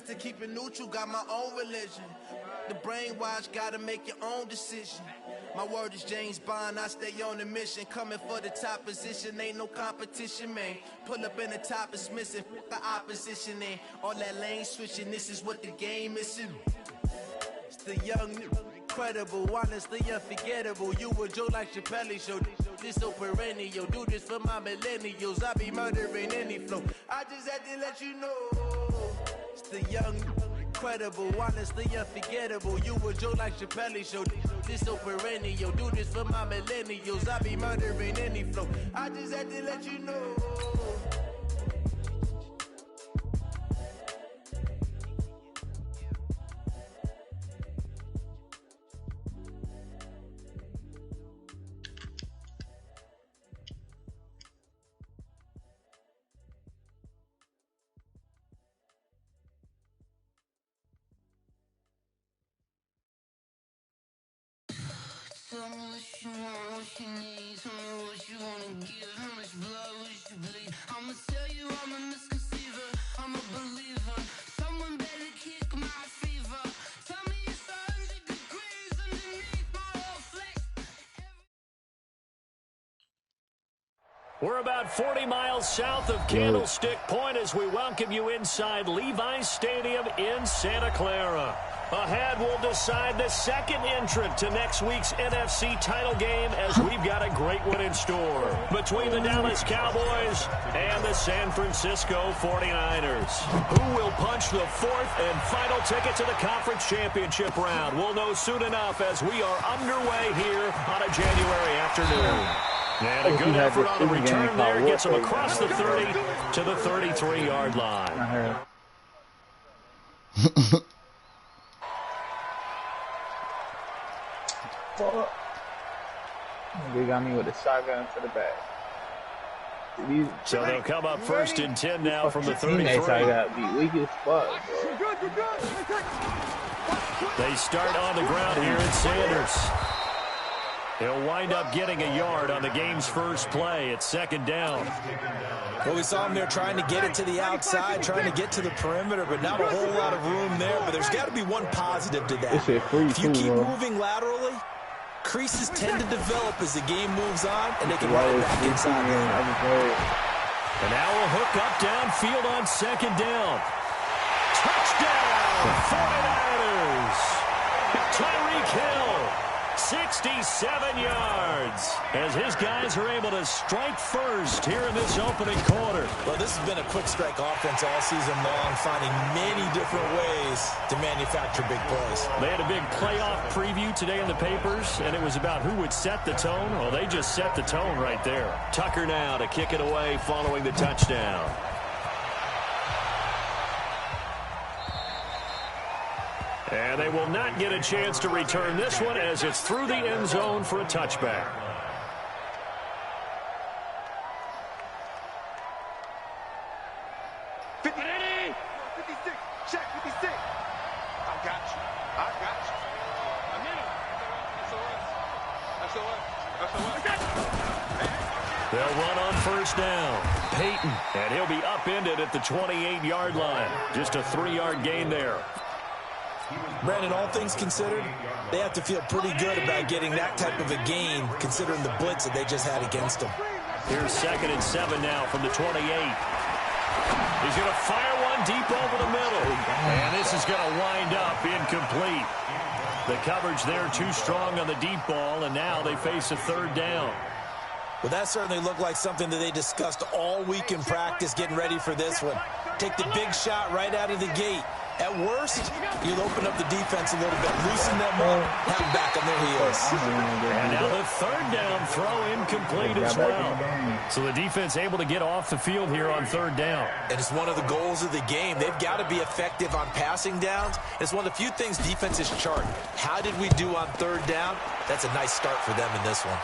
Best to keep it neutral, got my own religion. The brainwash, gotta make your own decision. My word is James Bond, I stay on a mission. Coming for the top position, ain't no competition, man. Pull up in the top, it's missing, the opposition ain't. All that lane switching, this is what the game is. It's the young, incredible, honestly unforgettable. You a Joe like Chappelle show. This so perennial, do this for my millennials. I be murdering any flow. I just had to let you know. It's the young, incredible, honestly unforgettable. You a Joe like Chappelle show. This so perennial, do this for my millennials. I be murdering any flow. I just had to let you know. Tell me what you want, what you need. Tell me what you wanna give. How much blood would you bleed? I'ma tell you I'm a misconceiver. I'm a believer. Someone better kick my fever. Tell me it's 100 degrees underneath my whole flesh. We're about 40 miles south of Candlestick Point as we welcome you inside Levi's Stadium in Santa Clara. Ahead, we'll decide the second entrant to next week's NFC title game as we've got a great one in store between the Dallas Cowboys and the San Francisco 49ers. Who will punch the fourth and final ticket to the conference championship round? We'll know soon enough as we are underway here on a January afternoon. And a good effort on the return there gets him across the 30 to the 33-yard line. They got me with a shotgun to the back. So they'll come up first and 10 now from the 33. I got beat weak as fuck, bro. They start on the ground here at Sanders. He'll wind up getting a yard on the game's first play. It's second down. Well, we saw him there trying to get it to the outside, trying to get to the perimeter, but not a whole lot of room there. But there's got to be one positive to that. If you keep moving laterally, creases tend to develop as the game moves on, and they can run it back inside. And now we'll hook up downfield on second down. Touchdown, 49ers. Tyreek Hill, 67 yards, as his guys are able to strike first here in this opening quarter. Well, this has been a quick strike offense all season long, finding many different ways to manufacture big plays. They had a big playoff preview today in the papers, and it was about who would set the tone. Well, they just set the tone right there. Tucker now to kick it away following the touchdown. And they will not get a chance to return this one as it's through the end zone for a touchback. They'll run on first down. Peyton, and he'll be upended at the 28-yard line. Just a 3-yard gain there. Brandon, all things considered, they have to feel pretty good about getting that type of a gain, considering the blitz that they just had against them. Here's second and 7 now from the 28. He's going to fire one deep over the middle. And this is going to wind up incomplete. The coverage there too strong on the deep ball, and now they face a third down. Well, that certainly looked like something that they discussed all week in practice getting ready for this one. Take the big shot right out of the gate. At worst, you'll open up the defense a little bit, loosen them up, have them back on their heels. And now the third down throw incomplete as well. So the defense able to get off the field here on third down. And it's one of the goals of the game. They've got to be effective on passing downs. It's one of the few things defenses chart. How did we do on third down? That's a nice start for them in this one.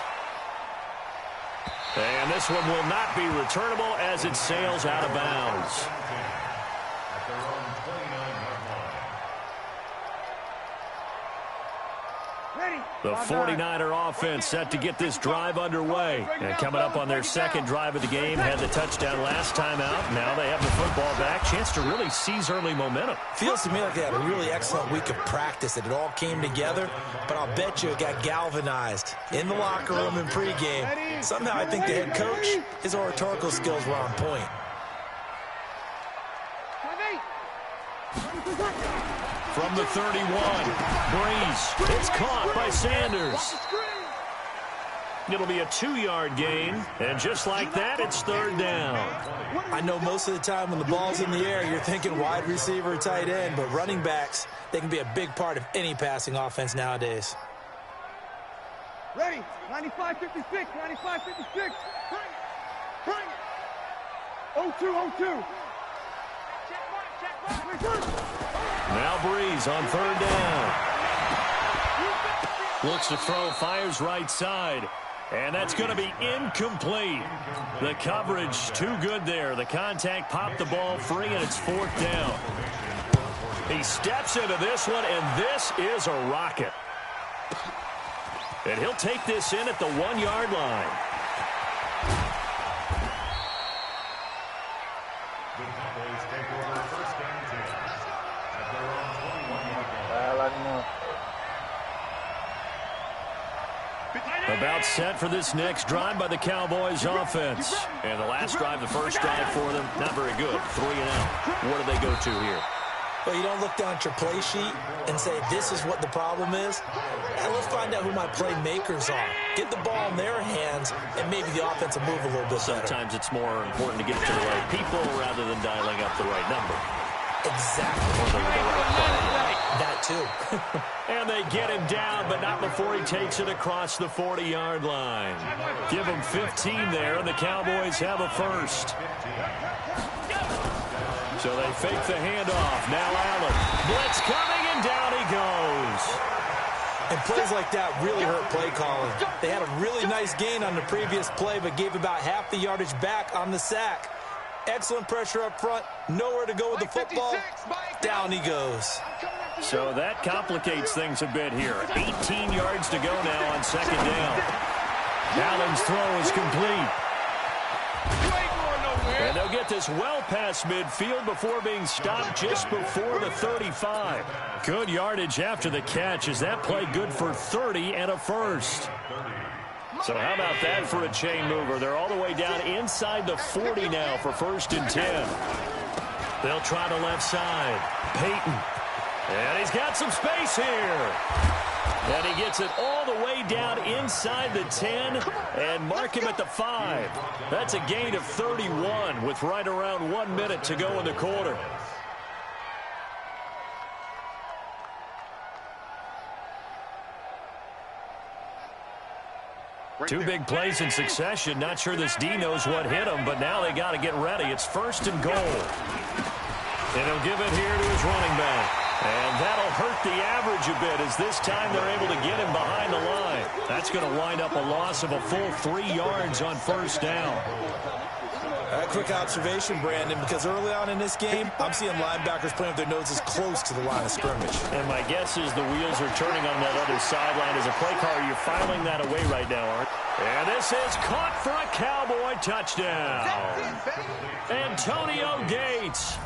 And this one will not be returnable as it sails out of bounds. The 49er offense set to get this drive underway. And coming up on their second drive of the game, had the touchdown last time out. Now they have the football back. Chance to really seize early momentum. Feels to me like they had a really excellent week of practice, that it all came together. But I'll bet you it got galvanized in the locker room in pregame. Somehow I think the head coach, his oratorical skills were on point. From the 31, Breeze. It's caught by Sanders. It'll be a 2-yard gain, and just like that, it's third down. I know most of the time when the ball's in the air, you're thinking wide receiver, tight end, but running backs, they can be a big part of any passing offense nowadays. Ready, 95-56, 95-56. Bring it. 0-2. Now Breeze on third down. Looks to throw, fires right side. And that's going to be incomplete. The coverage too good there. The contact popped the ball free, and it's fourth down. He steps into this one, and this is a rocket. And he'll take this in at the 1-yard line. About set for this next drive by the Cowboys offense. And the last drive, the first drive for them, not very good. 3 and out. What do they go to here? Well, you don't look down at your play sheet and say, this is what the problem is. And let's find out who my playmakers are. Get the ball in their hands, and maybe the offense will move a little bit better. Sometimes it's more important to get it to the right people rather than dialing up the right number. Exactly. Or the right play. That too. And they get him down, but not before he takes it across the 40-yard line. Give him 15 there, and the Cowboys have a first. So they fake the handoff. Now Allen. Blitz coming, and down he goes. And plays like that really hurt play calling. They had a really nice gain on the previous play, but gave about half the yardage back on the sack. Excellent pressure up front. Nowhere to go with the football. Down he goes. So that complicates things a bit here. 18 yards to go now on second down. Allen's throw is complete. And they'll get this well past midfield before being stopped just before the 35. Good yardage after the catch. Is that play good for 30 and a first? So how about that for a chain mover? They're all the way down inside the 40 now for 1st and 10. They'll try the left side. Peyton. And he's got some space here. And he gets it all the way down inside the 10 and mark him at the 5. That's a gain of 31 with right around 1 minute to go in the quarter. Two big plays in succession. Not sure this D knows what hit him, but now they got to get ready. It's 1st and goal. And he'll give it here to his running back. And that'll hurt the average a bit as this time they're able to get him behind the line. That's going to wind up a loss of a full 3 yards on 1st down. A quick observation, Brandon, because early on in this game, I'm seeing linebackers playing with their noses close to the line of scrimmage. And my guess is the wheels are turning on that other sideline. As a play caller, you're filing that away right now, Art. And this is caught for a Cowboy touchdown. Antonio Gates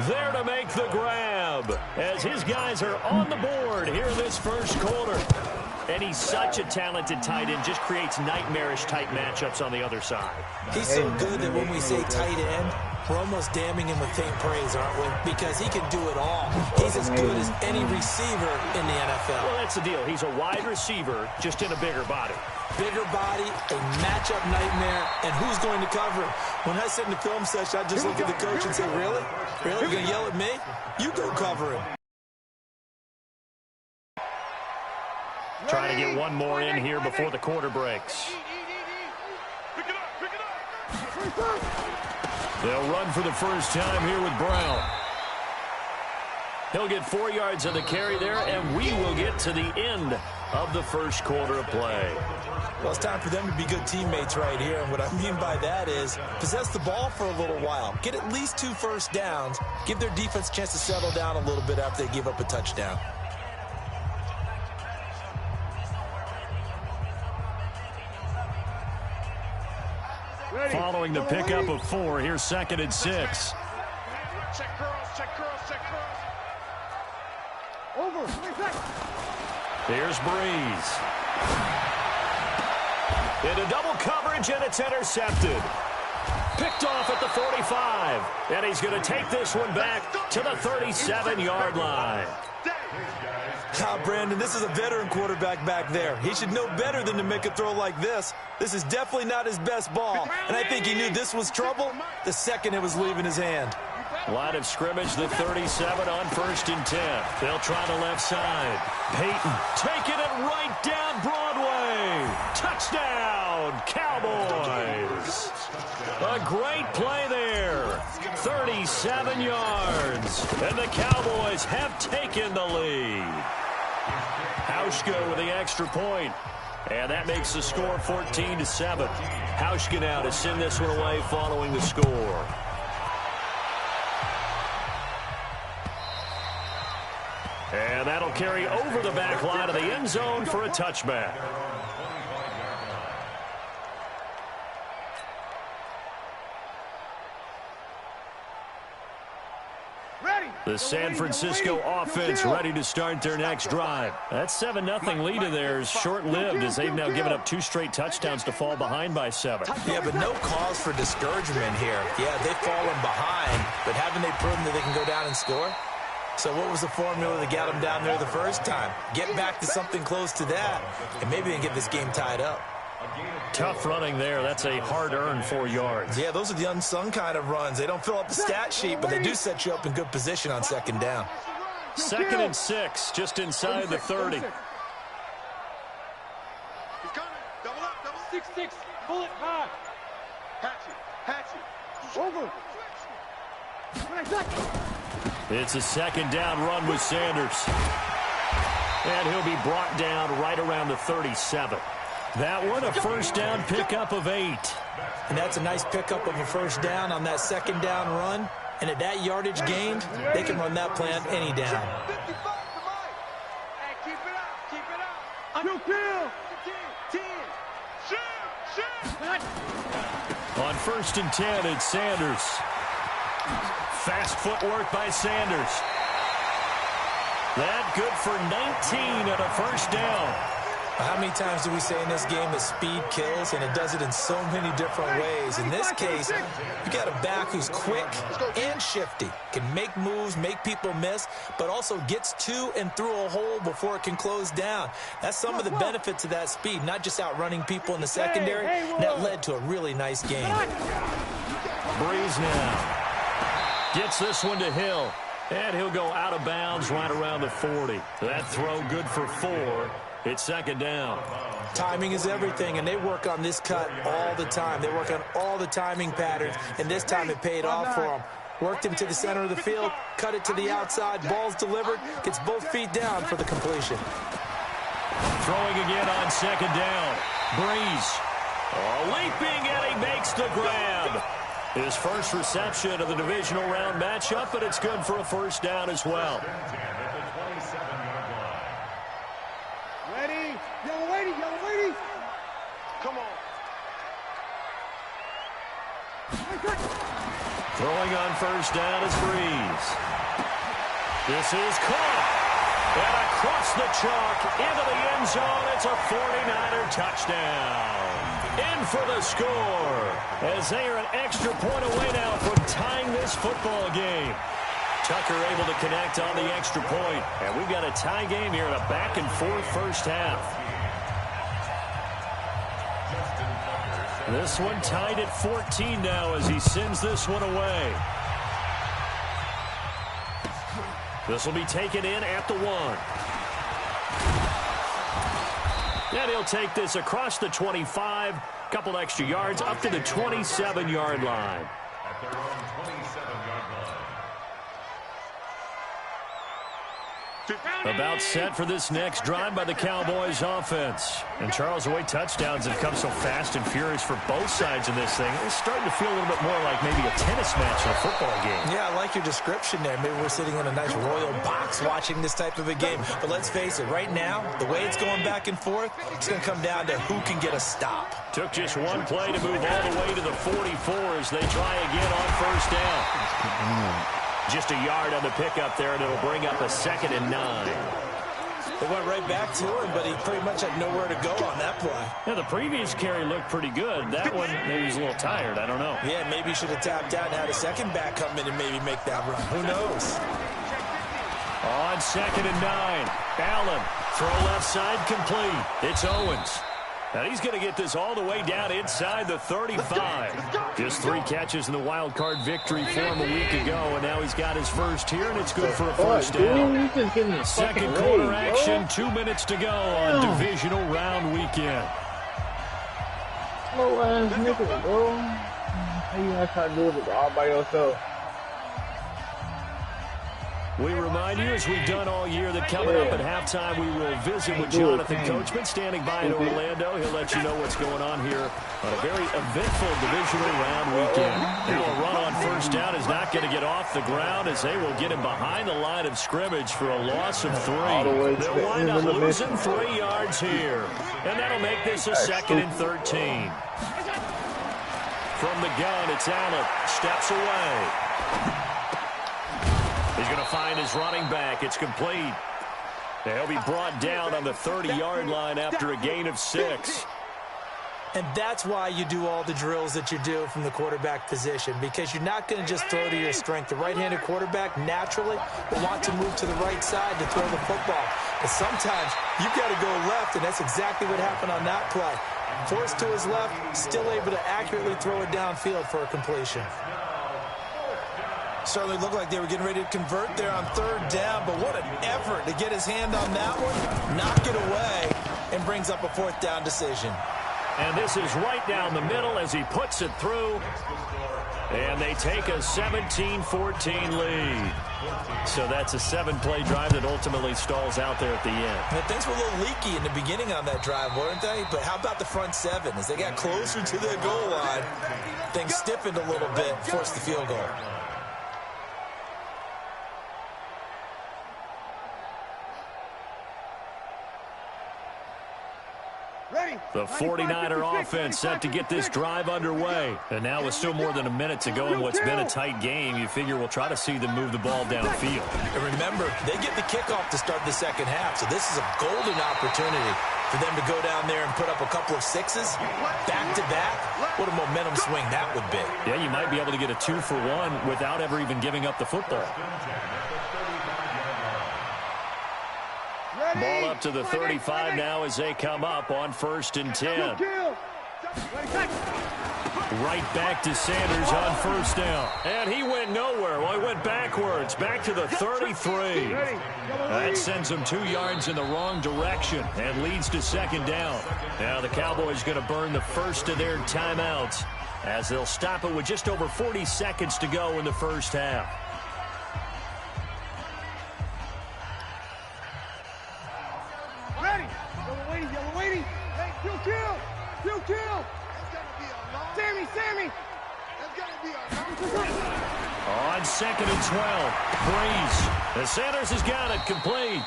there to make the grab as his guys are on the board here in this first quarter. And he's such a talented tight end, just creates nightmarish-type matchups on the other side. He's so good that when we say tight end, we're almost damning him with faint praise, aren't we? Because he can do it all. He's as good as any receiver in the NFL. Well, that's the deal. He's a wide receiver, just in a bigger body. Bigger body, a matchup nightmare, and who's going to cover him? When I sit in the film session, I just look at the coach and say, really? Really? You're going to yell at me? You go cover him. Trying to get one more in here before the quarter breaks. They'll run for the first time here with Brown. He'll get 4 yards of the carry there, and we will get to the end of the first quarter of play. Well, it's time for them to be good teammates right here, and what I mean by that is possess the ball for a little while, get at least 2 first downs, give their defense a chance to settle down a little bit after they give up a touchdown. Following the pickup of 4, here's 2nd and 6. Check girls, check girls, check girls. Over. Here's Breeze. Into double coverage, and it's intercepted. Picked off at the 45. And he's going to take this one back to the 37-yard line. Brandon, this is a veteran quarterback back there. He should know better than to make a throw like this. This is definitely not his best ball. And I think he knew this was trouble the second it was leaving his hand. Line of scrimmage, the 37 on 1st and 10. They'll try the left side. Peyton taking it right down Broadway. Touchdown, Cowboys. A great play there. 37 yards. And the Cowboys have taken the lead. Hauschka with the extra point. And that makes the score 14-7. Hauschka now to send this one away following the score. And that'll carry over the back line of the end zone for a touchback. The San Francisco offense ready to start their next drive. That 7-0 lead of theirs short-lived as they've now given up 2 straight touchdowns to fall behind by 7. Yeah, but no cause for discouragement here. Yeah, they've fallen behind, but haven't they proven that they can go down and score? So what was the formula that got them down there the first time? Get back to something close to that, and maybe they can get this game tied up. Tough running there. That's a hard-earned 4 yards. Yeah, those are the unsung kind of runs. They don't fill up the stat sheet, but they do set you up in good position on 2nd down. 2nd and 6, just inside the 30. He's coming. Double up, double 6-6. Bullet high. Hatchet. Over. It's a 2nd down run with Sanders. And he'll be brought down right around the 37. That one, a 1st down pickup of 8. And that's a nice pickup of a 1st down on that 2nd down run. And at that yardage gained, they can run that play on any down. Hey, keep it up. 2 kill. 10. Shoot. On 1st and 10, it's Sanders. Fast footwork by Sanders. That good for 19 at a 1st down. How many times do we say in this game that speed kills, and it does it in so many different ways? In this case, you got a back who's quick and shifty, can make moves, make people miss, but also gets to and through a hole before it can close down. That's some of the benefits of that speed, not just outrunning people in the secondary. And that led to a really nice game. Breeze now gets this one to Hill, and he'll go out of bounds right around the 40. That throw good for 4. It's 2nd down. Timing is everything, and they work on this cut all the time. They work on all the timing patterns, and this time it paid off for them. Worked him to the center of the field, cut it to the outside, ball's delivered, gets both feet down for the completion. Throwing again on 2nd down. Breeze. Leaping, and he makes the grab. His first reception of the divisional round matchup, but it's good for a 1st down as well. Yellow lady. Come on. Throwing on 1st down is Breeze. This is caught. And across the chalk into the end zone. It's a 49er touchdown. In for the score. As they are an extra point away now from tying this football game. Tucker able to connect on the extra point. And we've got a tie game here in a back-and-forth 1st half. This one tied at 14 now as he sends this one away. This will be taken in at the 1. And he'll take this across the 25. Couple extra yards up to the 27-yard line. About set for this next drive by the Cowboys offense. And Charles, the way touchdowns have come so fast and furious for both sides in this thing, it's starting to feel a little bit more like maybe a tennis match or a football game. Yeah, I like your description there. Maybe we're sitting in a nice royal box watching this type of a game. But let's face it, right now, the way it's going back and forth, it's going to come down to who can get a stop. Took just one play to move all the way to the 44 as they try again on first down. Just a yard on the pickup there, and it'll bring up a 2nd and 9. They went right back to him, but he pretty much had nowhere to go on that play. Yeah, the previous carry looked pretty good. That one, maybe he was a little tired. I don't know. Yeah, maybe he should have tapped out and had a second back come in and maybe make that run. Who knows? On 2nd and 9. Allen, throw left side complete. It's Owens. And he's going to get this all the way down inside the 35. Just 3 catches in the wild card victory for him a week ago, and now he's got his first here, and it's good for a first down. Second quarter action, 2 minutes to go on divisional round weekend. Slow ass nigga, bro. How you gonna try to do it all by yourself? We remind you, as we've done all year, that coming up at halftime, we will visit with Jonathan Coachman, standing by in Orlando. He'll let you know what's going on here on a very eventful divisional round weekend. Now a run on first down is not going to get off the ground as they will get him behind the line of scrimmage for a loss of 3. They'll wind up losing 3 yards here. And that'll make this a 2nd and 13. From the gun, it's Allen. Steps away. He's going to find his running back. It's complete. He'll be brought down on the 30-yard line after a gain of 6. And that's why you do all the drills that you do from the quarterback position, because you're not going to just throw to your strength. The right-handed quarterback naturally will want to move to the right side to throw the football. But sometimes you've got to go left, and that's exactly what happened on that play. Forced to his left, still able to accurately throw it downfield for a completion. Certainly looked like they were getting ready to convert there on 3rd down, but what an effort to get his hand on that one, knock it away, and brings up a 4th down decision. And this is right down the middle as he puts it through. And they take a 17-14 lead. So that's a 7-play drive that ultimately stalls out there at the end. And things were a little leaky in the beginning on that drive, weren't they? But how about the front 7? As they got closer to their goal line, things stiffened a little bit, forced the field goal. The 49er offense set to get this drive underway. And now with still more than a minute to go in what's been a tight game, you figure we'll try to see them move the ball downfield. And remember, they get the kickoff to start the second half, so this is a golden opportunity for them to go down there and put up a couple of 6s back-to-back. What a momentum swing that would be. Yeah, you might be able to get a 2-for-1 without ever even giving up the football. Ball up to the 35 now as they come up on 1st and 10. Right back to Sanders on 1st down. And he went nowhere. Well, he went backwards, back to the 33. That sends him 2 yards in the wrong direction and leads to 2nd down. Now the Cowboys going to burn the first of their timeouts as they'll stop it with just over 40 seconds to go in the first half. Sammy! On 2nd and 12, Breeze. And Sanders has got it complete.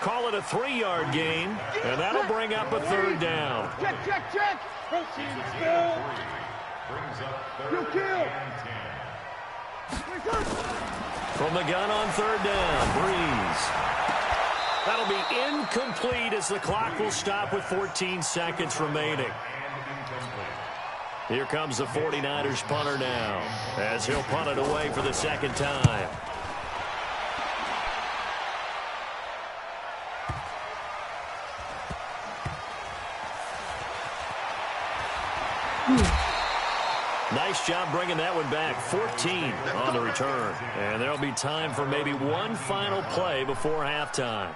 Call it a 3-yard gain, and that'll bring up a 3rd down. Check! Kill! From the gun on 3rd down, Breeze. That'll be incomplete as the clock will stop with 14 seconds remaining. Here comes the 49ers punter now as he'll punt it away for the 2nd time. Nice job bringing that one back. 14 on the return. And there'll be time for maybe one final play before halftime.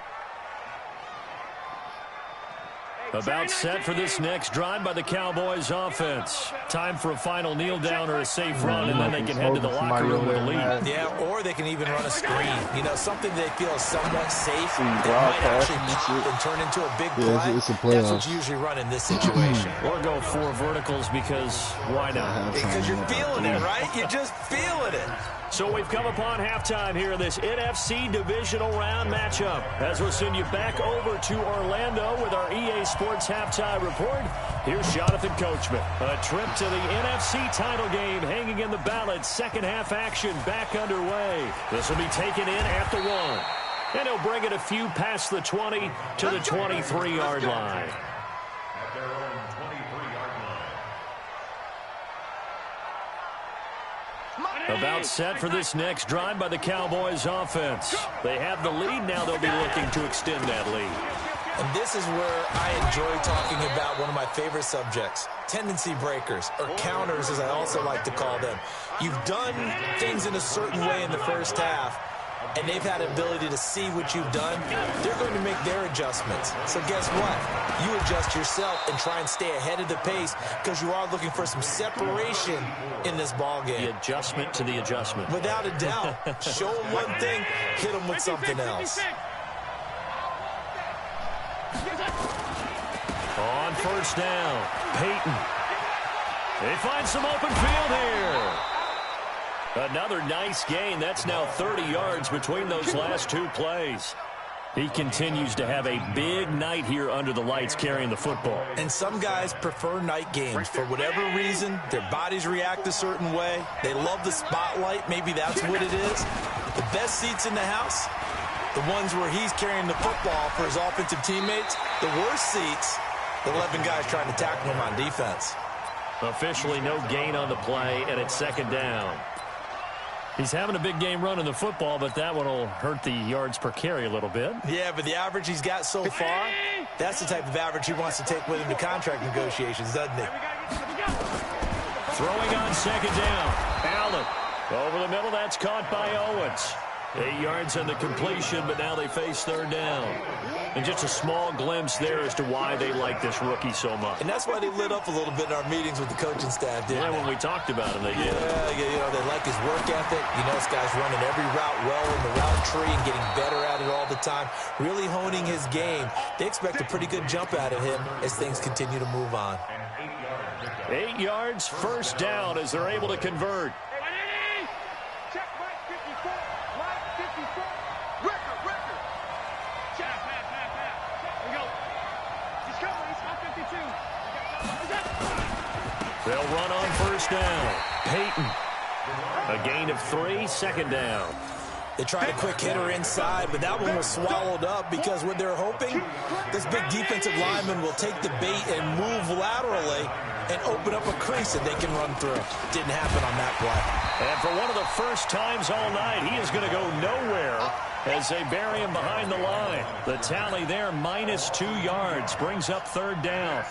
About set for this next drive by the Cowboys offense. Time for a final kneel down or a safe run, and then they can head to the locker room with a lead. Yeah, or they can even run a screen. You know, something they feel is somewhat safe that might actually pop and turn into a big play. That's what you usually run in this situation. Or go 4 verticals because why not? Because you're feeling it, right? You're just feeling it. So we've come upon halftime here in this NFC divisional round matchup. As we'll send you back over to Orlando with our EA Sports halftime report. Here's Jonathan Coachman. A trip to the NFC title game hanging in the balance. Second half action back underway. This will be taken in at the 1. And he'll bring it a few past the 20 to the 23-yard line. About set for this next drive by the Cowboys offense. They have the lead. Now they'll be looking to extend that lead. And this is where I enjoy talking about one of my favorite subjects, tendency breakers, or counters as I also like to call them. You've done things in a certain way in the first half, and they've had an ability to see what you've done. They're going to make their adjustments. So guess what? You adjust yourself and try and stay ahead of the pace because you are looking for some separation in this ball game. The adjustment to the adjustment. Without a doubt. Show them one thing, hit them with something else. On first down, Peyton. They find some open field here. Another nice gain. That's now 30 yards between those last 2 plays. He continues to have a big night here under the lights carrying the football. And some guys prefer night games. For whatever reason, their bodies react a certain way. They love the spotlight. Maybe that's what it is. The best seats in the house, the ones where he's carrying the football for his offensive teammates. The worst seats, the 11 guys trying to tackle him on defense. Officially no gain on the play, and it's second down. He's having a big game running the football, but that one will hurt the yards per carry a little bit. Yeah, but the average he's got so far, that's the type of average he wants to take with him to contract negotiations, doesn't he? Throwing on second down. Allen over the middle. That's caught by Owens. 8 yards on the completion, but now they face third down. And just a small glimpse there as to why they like this rookie so much. And that's why they lit up a little bit in our meetings with the coaching staff, didn't they? When we talked about him, they did. Yeah, you know, they like his work ethic. You know, this guy's running every route well in the route tree and getting better at it all the time, really honing his game. They expect a pretty good jump out of him as things continue to move on. 8 yards, first down as they're able to convert. They'll run on first down. Peyton. A gain of 3, second down. They tried a quick hitter inside, but that one was swallowed up because what they're hoping, this big defensive lineman will take the bait and move laterally and open up a crease that they can run through. Didn't happen on that play. And for one of the first times all night, he is going to go nowhere as they bury him behind the line. The tally there, minus 2 yards, brings up third down.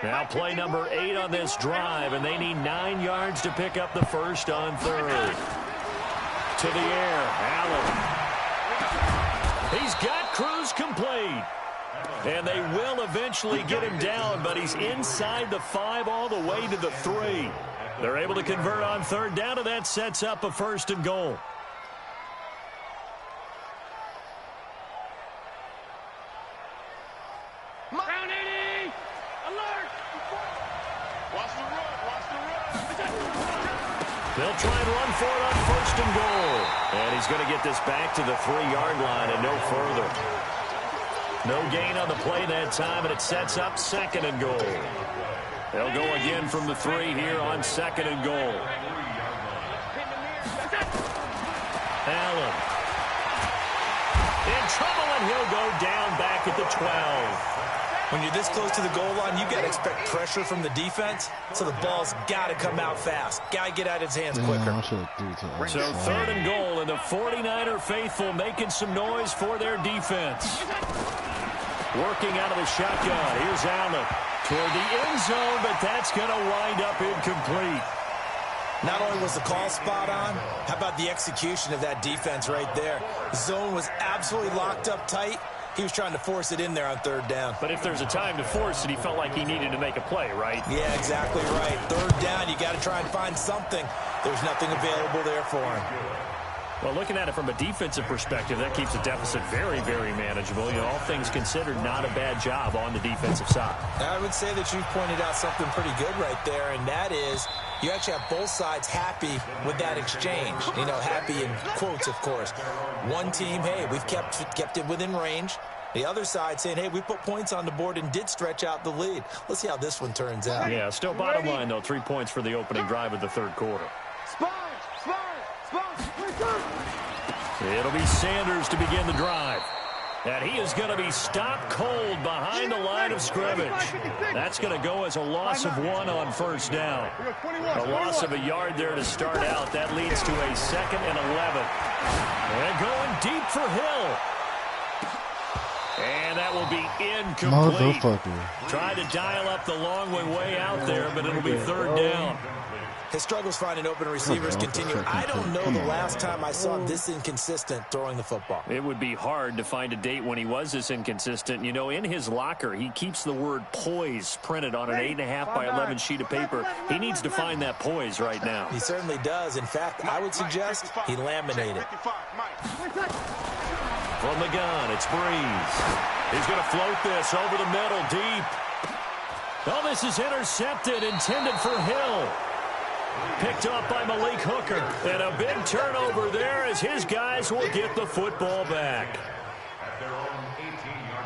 Now play number 8 on this drive, and they need 9 yards to pick up the first on third. To the air, Allen. He's got Cruz complete. And they will eventually get him down, but he's inside the 5 all the way to the 3. They're able to convert on third down, and that sets up a first and goal. They'll try and run for it on first and goal. And he's going to get this back to the 3-yard line and no further. No gain on the play that time, and it sets up second and goal. They'll go again from the 3 here on second and goal. Allen. In trouble, and he'll go down back at the 12. When you're this close to the goal line, you got to expect pressure from the defense, so the ball's got to come out fast. Got to get out of his hands quicker. So third and goal, and the 49er faithful making some noise for their defense. Working out of the shotgun. Here's Allen toward the end zone, but that's going to wind up incomplete. Not only was the call spot on, how about the execution of that defense right there? The zone was absolutely locked up tight. He was trying to force it in there on third down. But if there's a time to force it, he felt like he needed to make a play, right? Yeah, exactly right. Third down, you got to try and find something. There's nothing available there for him. Well, looking at it from a defensive perspective, that keeps the deficit very, very manageable. You know, all things considered, not a bad job on the defensive side. I would say that you've pointed out something pretty good right there, and that is you actually have both sides happy with that exchange. You know, happy in quotes, of course. One team, hey, we've kept it within range. The other side saying, hey, we put points on the board and did stretch out the lead. Let's see how this one turns out. Yeah, still bottom line, though, 3 points for the opening drive of the third quarter. It'll be Sanders to begin the drive. And he is going to be stopped cold behind the line of scrimmage. That's going to go as a loss of 1 on first down. A loss of a yard there to start out. That leads to a 2nd and 11. And going deep for Hill. And that will be incomplete. Tried to dial up the long way out there, but it'll be third down. His struggles finding open receivers continue. I don't know the last time I saw him this inconsistent throwing the football. It would be hard to find a date when he was this inconsistent. You know, in his locker, he keeps the word poise printed on an 8.5 by 11 sheet of paper. He needs to find that poise right now. He certainly does. In fact, I would suggest he laminate it. From the gun, it's Breeze. He's going to float this over the middle, deep. Oh, this is intercepted, intended for Hill. Picked up by Malik Hooker. And a big turnover there as his guys will get the football back. At their own 18-yard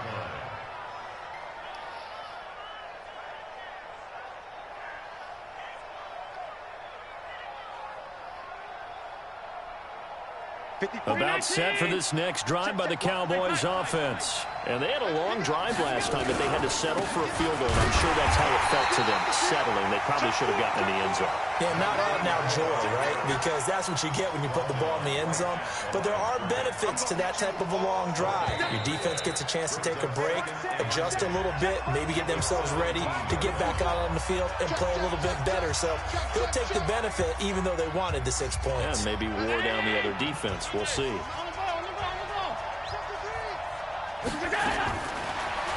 line. About set for this next drive by the Cowboys offense. And they had a long drive last time, but they had to settle for a field goal. I'm sure that's how it felt to them, settling. They probably should have gotten in the end zone. Yeah, not out now joy, right? Because that's what you get when you put the ball in the end zone. But there are benefits to that type of a long drive. Your defense gets a chance to take a break, adjust a little bit, maybe get themselves ready to get back out on the field and play a little bit better. So they'll take the benefit even though they wanted the 6 points. And maybe wore down the other defense. We'll see.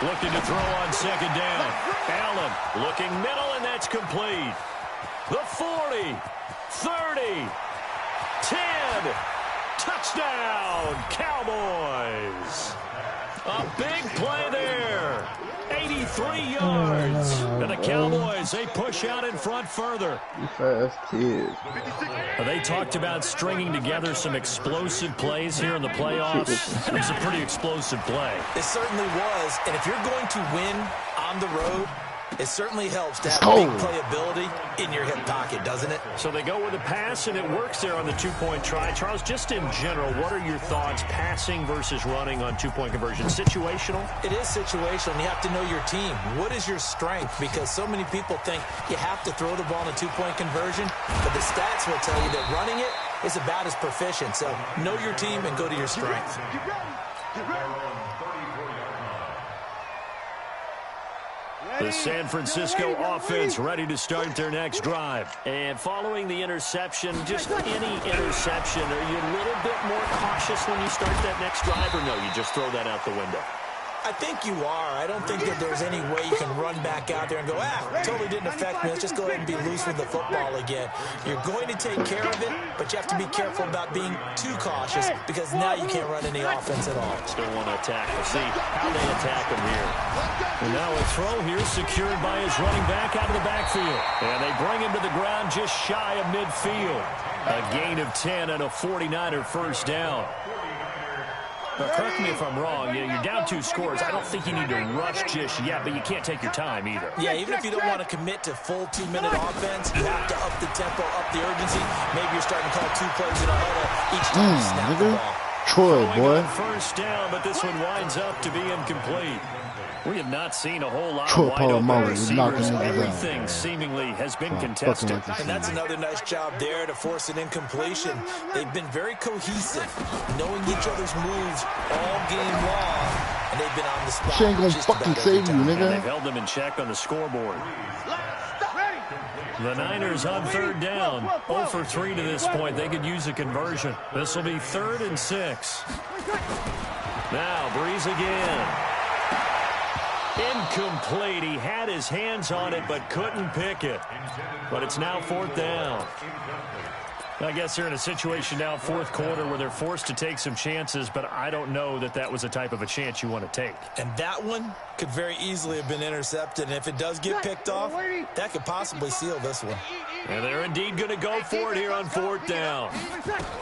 Looking to throw on second down. Allen looking middle, and that's complete. The 40, 30, 10, touchdown, Cowboys. A big play there. 83 yards. And the Cowboys, they push out in front further. Fast kids. They talked about stringing together some explosive plays here in the playoffs. That was a pretty explosive play. It certainly was. And if you're going to win on the road, it certainly helps to have big playability in your hip pocket, doesn't it? So they go with a pass, and it works there on the two-point try. Charles, just in general, what are your thoughts passing versus running on two-point conversion? Situational? It is situational. You have to know your team. What is your strength? Because so many people think you have to throw the ball in a two-point conversion, but the stats will tell you that running it is about as proficient. So know your team and go to your strength. The San Francisco offense ready to start their next drive. And following the interception, just any interception, are you a little bit more cautious when you start that next drive, or no, you just throw that out the window? I think you are. I don't think that there's any way you can run back out there and go, totally didn't affect me. Let's just go ahead and be loose with the football again. You're going to take care of it, but you have to be careful about being too cautious because now you can't run any offense at all. Still want to attack. We'll see how they attack him here. And now a throw here secured by his running back out of the backfield. And they bring him to the ground just shy of midfield. A gain of 10 and a 49er first down. Now, correct me if I'm wrong. You're down 2 scores. I don't think you need to rush just yet, but you can't take your time either. Yeah, even if you don't want to commit to full 2-minute offense, you have to up the tempo, up the urgency. Maybe you're starting to call 2 plays in a huddle each time you snap the ball. Troy, boy. First down, but this one winds up to be incomplete. We have not seen a whole lot Troy of wide open receivers. Everything seemingly has been contested. And that's another nice job there to force an incompletion. They've been very cohesive, knowing each other's moves all game long, and they've been on the spot. She ain't gonna fucking save you, nigga. And they've held them in check on the scoreboard. The Niners on third down. 0 for 3 to this point. They could use a conversion. This will be 3rd and 6. Now, Breeze again. Incomplete. He had his hands on it but couldn't pick it. But it's now 4th down. I guess they're in a situation now, 4th quarter, where they're forced to take some chances, but I don't know that that was the type of a chance you want to take. And that one could very easily have been intercepted, and if it does get picked off, that could possibly seal this one. And they're indeed going to go for it here on 4th down.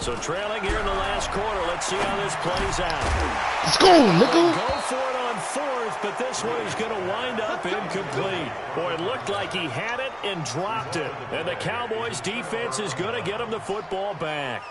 So trailing here in the last quarter. Let's see how this plays out. Let's go, nigga. Go for it on 4th, but this one is going to wind up incomplete. Boy, it looked like he had it and dropped it. And the Cowboys defense is going to get him the football back.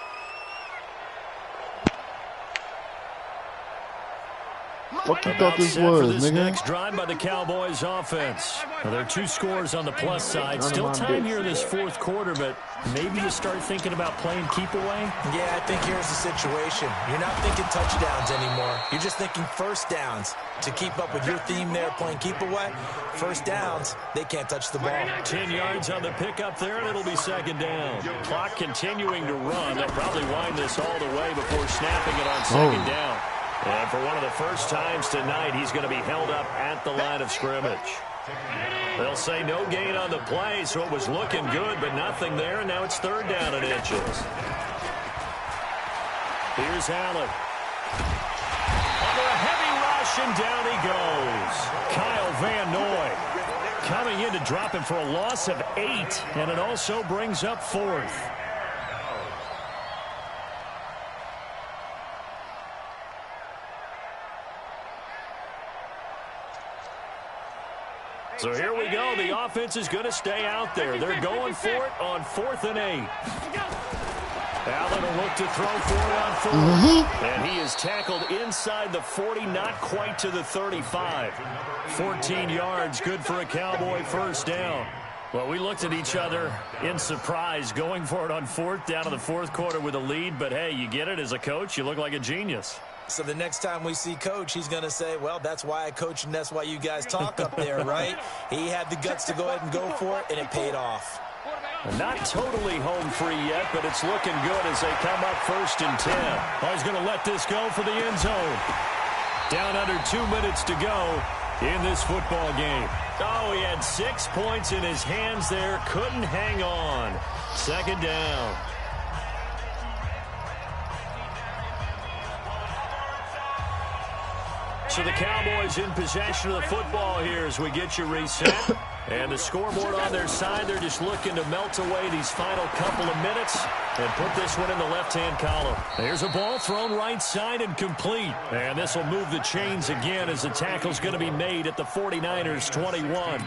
What you thought this was, this nigga? Next drive by the Cowboys offense. Now, there are 2 scores on the plus side. Still time here in this 4th quarter, but maybe you start thinking about playing keep away? Yeah, I think here's the situation. You're not thinking touchdowns anymore. You're just thinking first downs. To keep up with your theme there, playing keep away, first downs, they can't touch the ball. 10 yards on the pickup there, and it'll be 2nd down. Clock continuing to run. They'll probably wind this all the way before snapping it on 2nd down. And for one of the first times tonight, he's going to be held up at the line of scrimmage. They'll say no gain on the play, so it was looking good, but nothing there, and now it's 3rd down and inches. Here's Allen. Under a heavy rush, and down he goes. Kyle Van Noy coming in to drop him for a loss of 8, and it also brings up 4th. So here we go. The offense is going to stay out there. They're going for it on 4th and 8. Allen will look to throw for it on 4th. And he is tackled inside the 40, not quite to the 35. 14 yards, good for a Cowboy first down. Well, we looked at each other in surprise, going for it on 4th down in the 4th quarter with a lead. But, hey, you get it as a coach. You look like a genius. So the next time we see Coach, he's going to say, well, that's why I coach and that's why you guys talk up there, right? He had the guts to go ahead and go for it, and it paid off. Not totally home free yet, but it's looking good as they come up 1st and 10. Oh, he's going to let this go for the end zone. Down under 2 minutes to go in this football game. Oh, he had 6 points in his hands there. Couldn't hang on. 2nd down. So the Cowboys in possession of the football here as we get you reset. And the scoreboard on their side, they're just looking to melt away these final couple of minutes and put this one in the left-hand column. There's a ball thrown right side and complete. And this will move the chains again as the tackle's going to be made at the 49ers 21.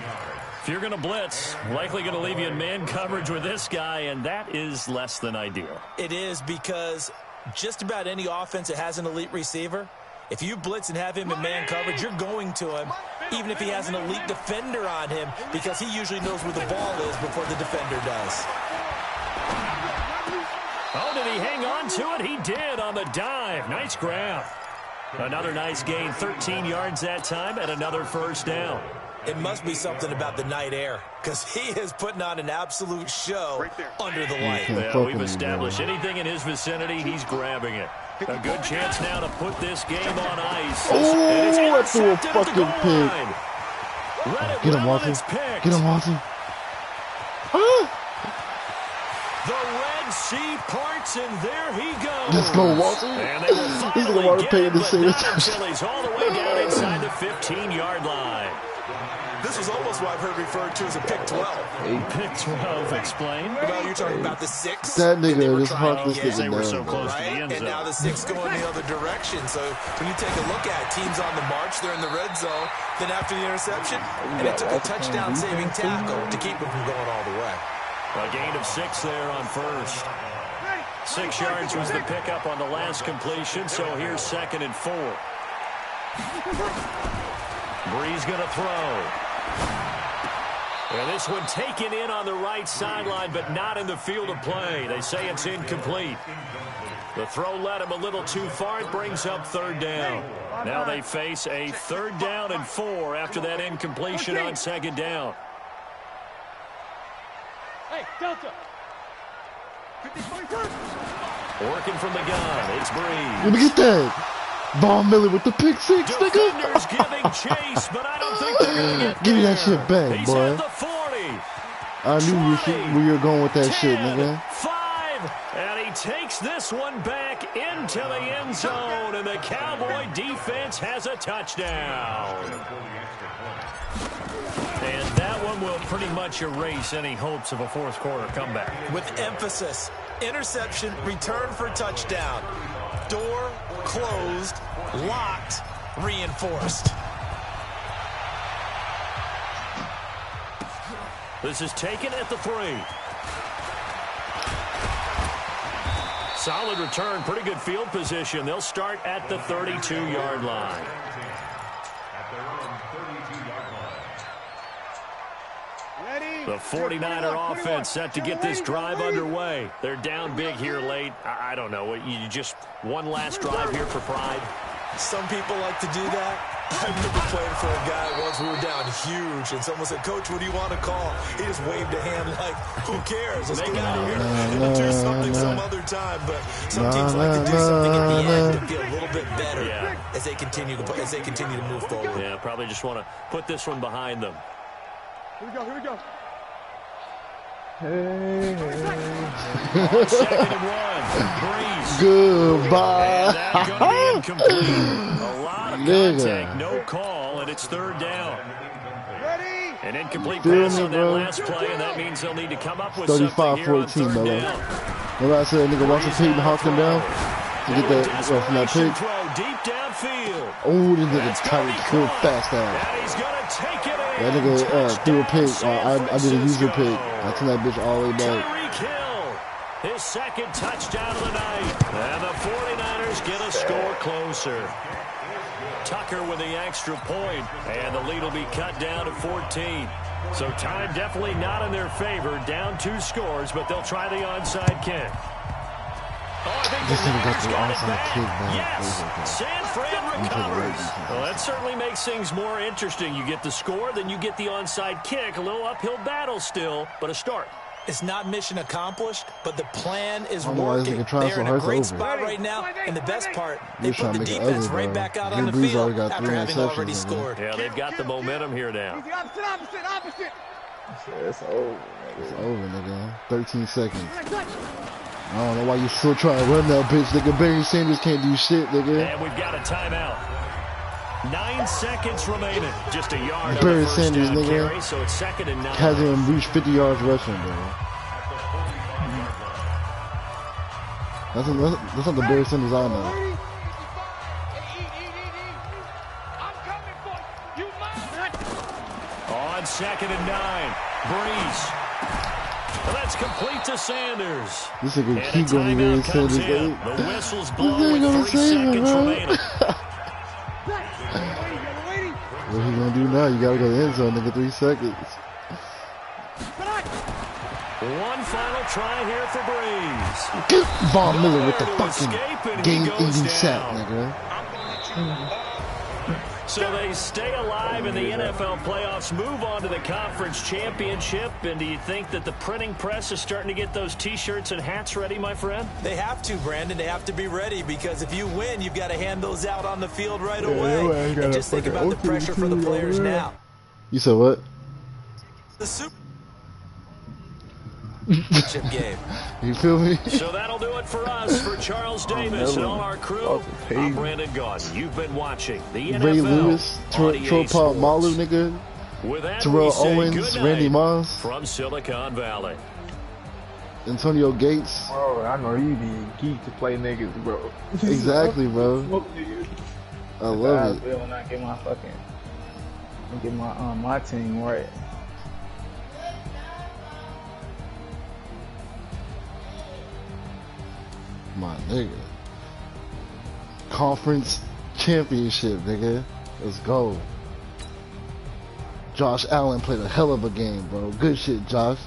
If you're going to blitz, likely going to leave you in man coverage with this guy, and that is less than ideal. It is, because just about any offense that has an elite receiver, if you blitz and have him in man coverage, you're going to him, even if he has an elite defender on him, because he usually knows where the ball is before the defender does. Oh, did he hang on to it? He did on the dive. Nice grab. Another nice gain, 13 yards that time, and another first down. It must be something about the night air, because he is putting on an absolute show under the light. Yeah, we've established anything in his vicinity, he's grabbing it. A good chance now to put this game on ice. Oh, I threw a fucking pick. Get him, Watson. Get him, Watson. The Red Sea parts, and there he goes. Let's go, Watson. And they will He's going to want to pay the same until he's all the way down inside the 15-yard line. This was almost what I've heard referred to as a pick 12. Pick 12, explain. Well, you're talking about the 6. That nigga just hunt this nigga They were down. so close to the end zone. And now the 6 going the other direction. So when you take a look at teams on the march, they're in the red zone. Then after the interception, and it took a touchdown-saving tackle to keep it from going all the way. A gain of 6 there on first. 6 yards was the pickup on the last completion, so here's 2nd and 4. Breeze going to throw. And this one taken in on the right sideline, but not in the field of play. They say it's incomplete. The throw led him a little too far. It brings up 3rd down. Now they face a 3rd down and 4 after that incompletion on 2nd down. Hey, Delta. Working from the gun, it's Breeze. Let me get that. Von Miller with the pick six, Defenders nigga. giving chase, but I don't think they're going to get Give me there. that shit back, He's boy. at the 40. I knew where you were going with that 10, shit, nigga. 5, and he takes this one back into the end zone, and the Cowboy defense has a touchdown. And that one will pretty much erase any hopes of a fourth quarter comeback. With emphasis, interception, return for touchdown. Door closed, locked, reinforced. This is taken at the 3. Solid return, pretty good field position. They'll start at the 32-yard line. The 49er offense set to get this drive underway. They're down big here late. I don't know. You just one last drive here for pride? Some people like to do that. I remember playing for a guy once. We were down huge, and someone said, "Coach, what do you want to call?" He just waved a hand like, "Who cares? Let's get out of here and do something some other time." But some teams like to do something at the end to feel a little bit better as they continue to move forward. Yeah, probably just want to put this one behind them. Here we go, here we go. Hey. On 2nd and 1, Breeze. Goodbye. And that's going to be incomplete. A lot of contact, no call, and it's 3rd down. Ready? An incomplete pass on that last play, and that means they'll need to come up with something here on 3rd down. Remember I said nigga Russell Payton hawked him down to get that from that pick? Deep downfield. Oh, this nigga Tyreek Hill fast out. And he's going to take it in. That nigga threw a pick. I did a user pick. I turned that bitch all the way back. Tyreek Hill, his 2nd touchdown of the night. And the 49ers get a score closer. Tucker with the extra point, and the lead will be cut down to 14. So time definitely not in their favor. Down 2 scores, but they'll try the onside kick. Oh, I think This nigga got the onside kick back. Yes, San Fran recovers. Well, that certainly makes things more interesting. You get the score, then you get the onside kick. A little uphill battle still, but a start. It's not mission accomplished, but the plan is I don't know why this working. nigga trying They're so in hard a to great over. spot right now, and the best part, they You're put trying the to make it defense ugly, right bro. back out on the Drew Brees already field got after 3 having already interceptions, scored. Yeah, they've got the momentum here now. Easy, opposite. It's over. It's over, nigga. 13 seconds. I don't know why you still trying to run that bitch, nigga. Barry Sanders can't do shit, nigga. And we've got a timeout. 9 seconds remaining. Just a yard on Barry the first Sanders, down nigga. carry, so it's 2nd and 9. Hasn't even reached 50 yards rushing, bro. That's not the Barry Sanders I know. I'm coming for you. You mind? On 2nd and 9, Breeze. Well, that's complete to Sanders. This nigga And keep a going to Barry timeout comes Sanders. in. Nigga. The whistle's This blown nigga gonna with 3 save him, seconds bro. remaining. What he gonna do now? You gotta go to the end zone, nigga. 3 seconds. One final try here for Breeze. Get Von Miller with the Nowhere to fucking escape, and he game-ending goes sack, down. nigga. So they stay alive in the NFL playoffs, move on to the conference championship. And do you think that the printing press is starting to get those T-shirts and hats ready, my friend? They have to, Brandon. They have to be ready because if you win, you've got to hand those out on the field right away. And just think about the pressure for the players now. You said what? The Super Chip game. You feel me? So that'll do it for us. For Charles Davis and all our crew, I'm Brandon Gaudin. You've been watching the NFL Ray Lewis, on EA Troy Sports. Malu, nigga. With that, Terrell we say Owens, good night Randy Moss. from Silicon Valley. Antonio Gates. Bro, I know you be geek to play niggas, bro. Exactly, bro. Smoke niggas. I love it. When I get my team right. My nigga. Conference championship, nigga. Let's go. Josh Allen played a hell of a game, bro. Good shit, Josh.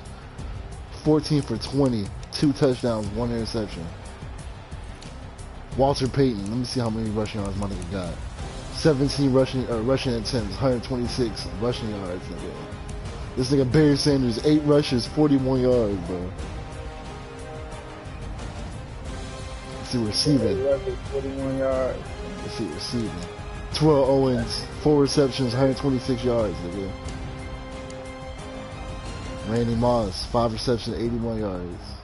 14 for 20. 2 touchdowns, 1 interception. Walter Payton. Let me see how many rushing yards my nigga got. 17 rushing attempts, 126 rushing yards, nigga. This nigga Barry Sanders, 8 rushes, 41 yards, bro. Let's see receiving. 41 yards. Let's see receiving. 12 Owens, 4 receptions, 126 yards, nigga. Randy Moss, 5 receptions, 81 yards.